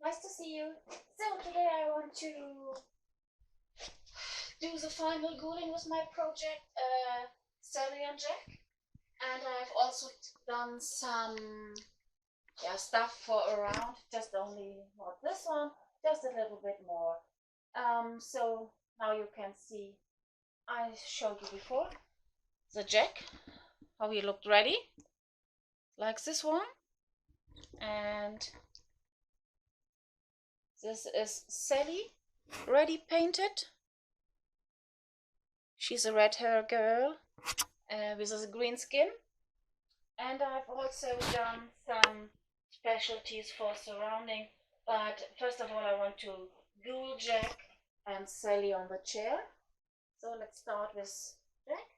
Nice to see you. So today I want to do the final gluing with my project, Sally and Jack. And I've also done some stuff for around, just only not this one, just a little bit more. So now you can see, I showed you before, the Jack, how he looked ready, like this one. And this is Sally, ready painted. She's a red hair girl with a green skin. And I've also done some specialties for surrounding. But first of all, I want to glue Jack and Sally on the chair. So let's start with Jack.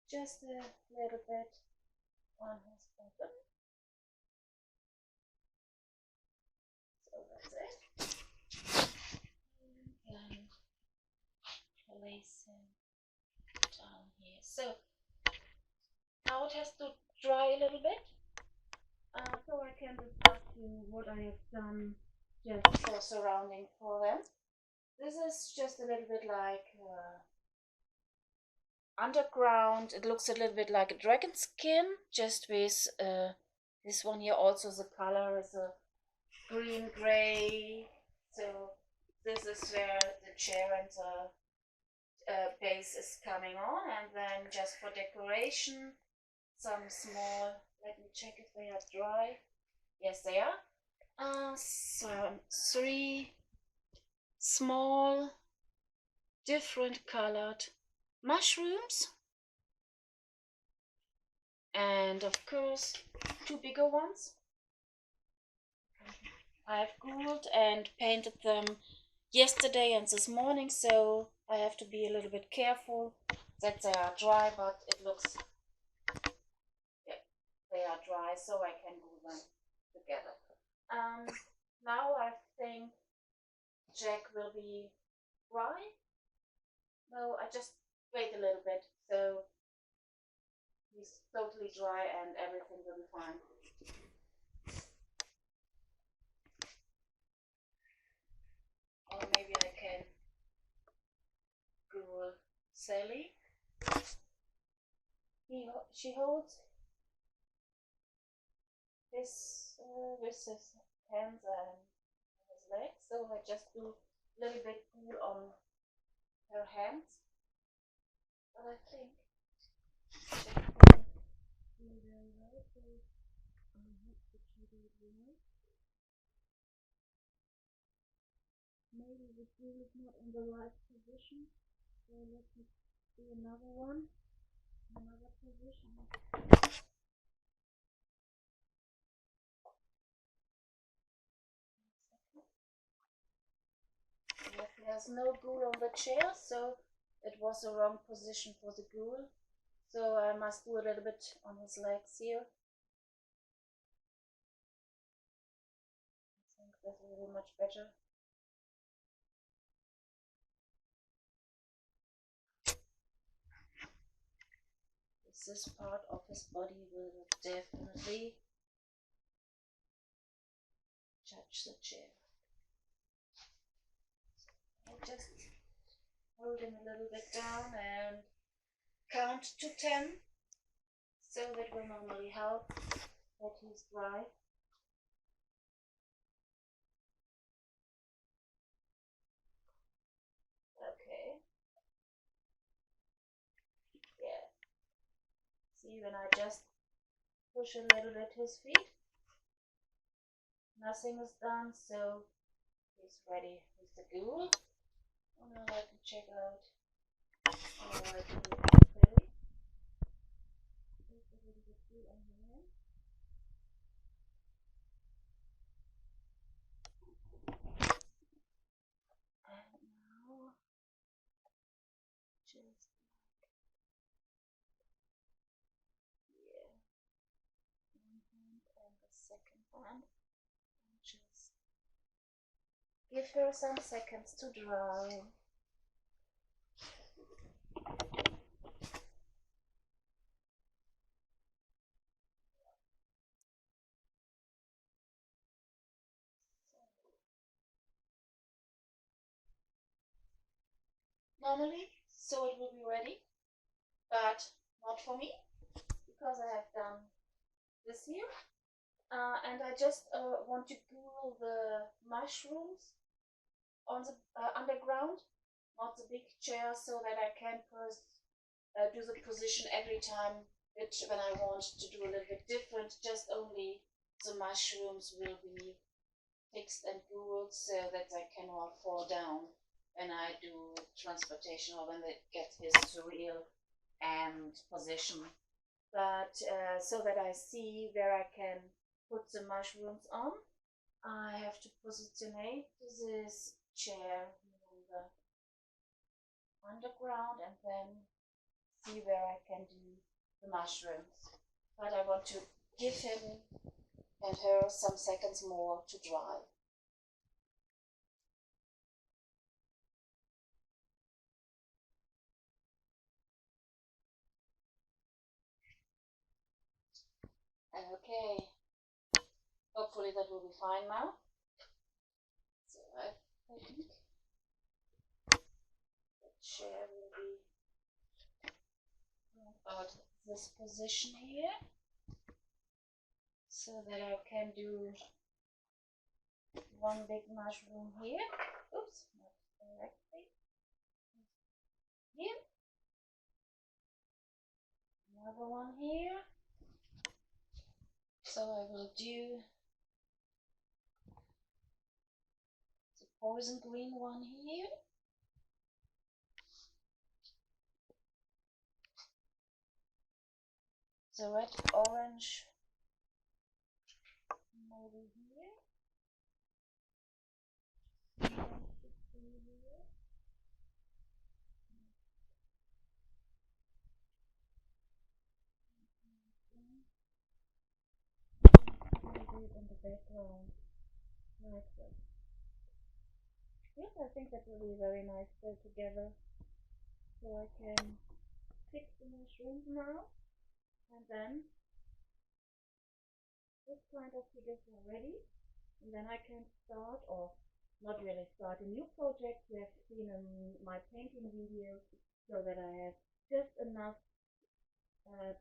Just a little bit on his bottom. So that's it. And place him down here. So now it has to dry a little bit. So I can discuss you what I have done just for surrounding for them. This is just a little bit like underground. It looks a little bit like a dragon skin, just with this one here. Also the color is a green gray. So this is where the chair and the base is coming on, and then just for decoration, some small, let me check if they are dry. Yes, they are. Some 3 small different colored mushrooms, and of course 2 bigger ones. I've glued and painted them yesterday and this morning, so I have to be a little bit careful that they are dry, but it looks, yeah, they are dry, so I can glue them together. Now I think Jack will be dry. No, I just wait a little bit, so he's totally dry and everything will be fine. Or maybe I can glue Sally. She holds his with his hands and his legs, so I just do a little bit glue on her hands. But I think Jack will do very well, so I hope that she will do it. Maybe the glue is not in the right position, so let me do another one, another position. There's no glue on the chair, so it was the wrong position for the glue. So I must do a little bit on his legs here. I think that will be much better. This part of his body will definitely touch the chair. I'll just hold him a little bit down and count to 10. So that will normally help that he's dry. Okay. Yeah. See, when I just push a little bit his feet, nothing is done, so he's ready with the glue. And now I can check out how I do it. Okay. Just a little bit glue on the hand. And now just here, one hand and the second hand, and just give her some seconds to dry. normally, so it will be ready, but not for me because I have done this here. And I just want to glue the mushrooms on the underground, not the big chair, so that I can do the position every time when I want to do a little bit different. Just only the mushrooms will be fixed and glued so that they cannot fall down when I do transportation or when they get his real and position. But so that I see where I can put the mushrooms on, I have to positionate this chair on the underground and then see where I can do the mushrooms. But I want to give him and her some seconds more to dry. Okay, hopefully that will be fine now. So I think the chair will be about this position here, so that I can do one big mushroom here. Oops, not directly. Here. Another one here. So I will do the poison green one here. The red orange maybe here. In the background like that. Yes, I think that will be very nice to together. So I can fix the mushrooms now, and then this kind of figures are ready, and then I can start, or not really start, a new project you have seen in my painting video, so that I have just enough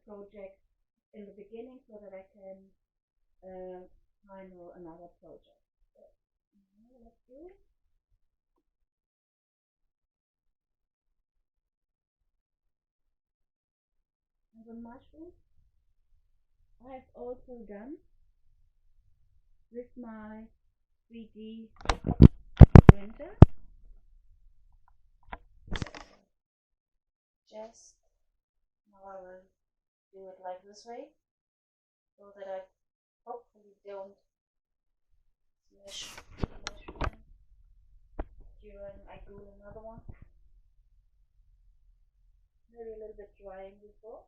projects in the beginning so that I can handle another project. So, let's do it. And the mushrooms I have also done with my 3D printer. Just now I will do it like this way, so that I hopefully don't smash the mushroom during I do another one. Maybe a little bit drying before.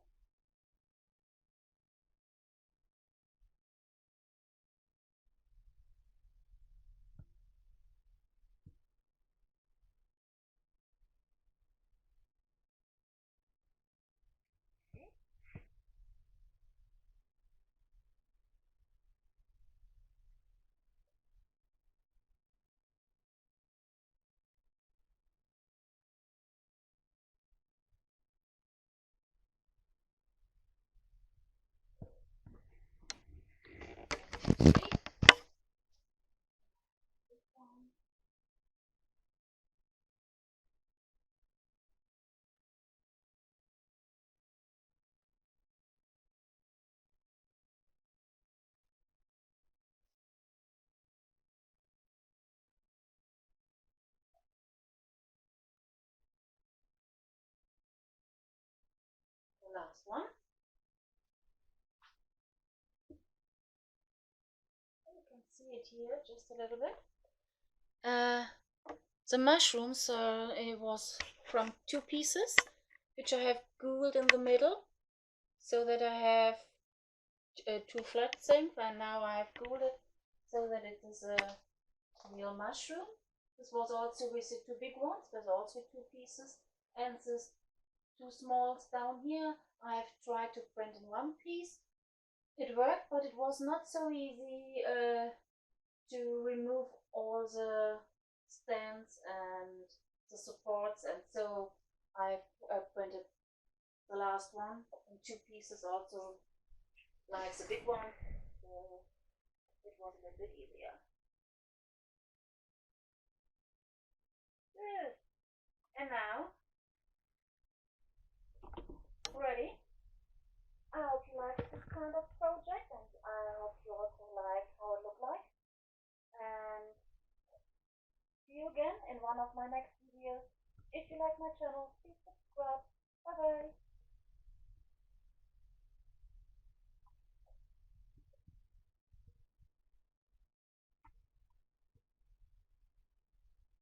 The last one. You can see it here just a little bit. The mushrooms it was from 2 pieces, which I have glued in the middle, so that I have 2 flat things, and now I have glued it so that it is a real mushroom. This was also with the 2 big ones, with also 2 pieces, and this 2 smalls down here I have tried to print in 1 piece. It worked, but it was not so easy to remove all the stands and the supports, and so last one in 2 pieces also like the big one, so it was a little bit easier. Good. And now, ready? I hope you like this kind of project, and I hope you also like how it looked like. And see you again in one of my next videos. If you like my channel, please subscribe. Bye bye.